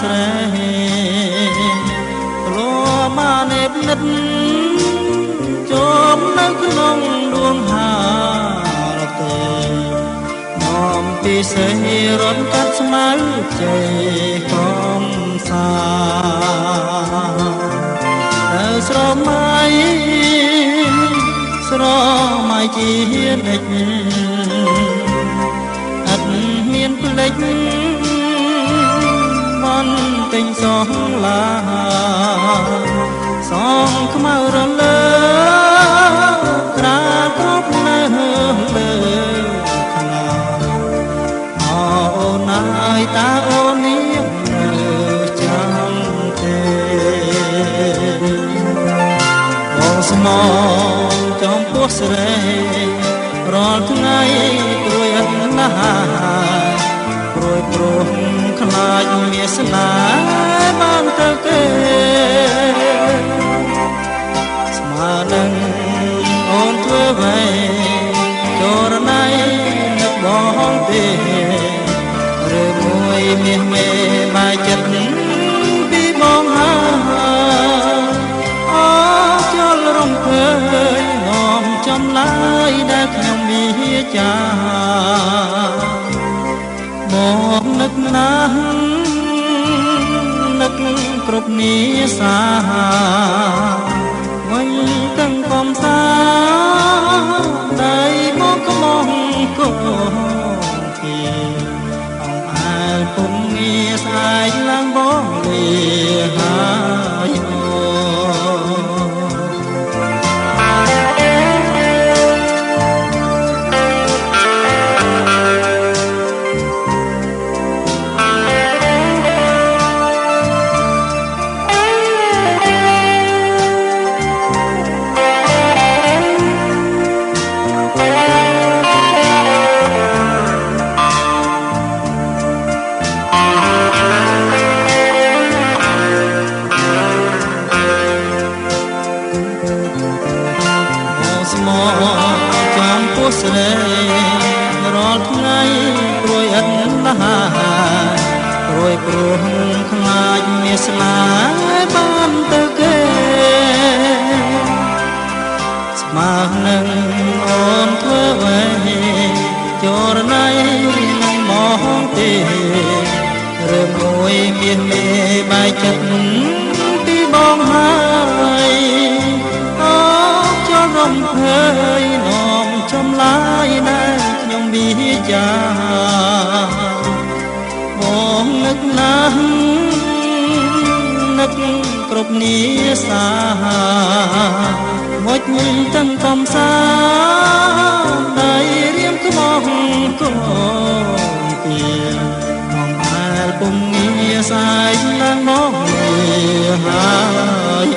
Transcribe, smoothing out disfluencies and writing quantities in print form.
ស្រែក្លោមកនេបនិតចូលនៅក្នុងដួងហារទេនាំពីសេរត់កាត់ស្មៅជ័យកំសានៅស្រមៃជានិច្ចអត់មានផ្លេចមិនទិញសងឡាសងខ្មៅរលើក្រាលគ្របនៅលើខ្នាអូនអើយតាអូននេះចាំទេបងស្មងចំពោះស្រីរាល់ថ្ងៃព្រួយអត់ណាស់ព្រួយព្រោះខ្លាចមានស្នេហ៍បានទៅគេស្មើនឹងអូនធ្វើໄວចរណៃនឹកបងទេឬមួយមាសមេបាយចិត្តពីបងហើយអូចលរំភើយនាំចំឡាយដែលខ្ញុំវាចាមកនឹកណាស់នឹកគ្រប់នីសាវិញទាំងកំសាដៃមកក្មងគោពីអងអែលពុំងារស្អែកឡើងបងលាហើយចំពោះស្រីរាល់ថ្ងៃព្រួយអត់ណាស់ព្រួយព្រោះខ្លាចមានស្នេហ៍បានទៅគេស្មើនឹងអូនធ្វើໄວចរណៃនឹងមកទេឬមួយមានមេបាយចិត្តពីបងហើយអូចរំភើយនាំចំឡាយដែលខ្ញុំវាចាបងនឹកណាស់នឹកគ្រប់នីសាមុជទាំងកំសាដៃរៀមក្បោះកូនពីបងអែលពុំងារស្អែកឡើងមកហើយ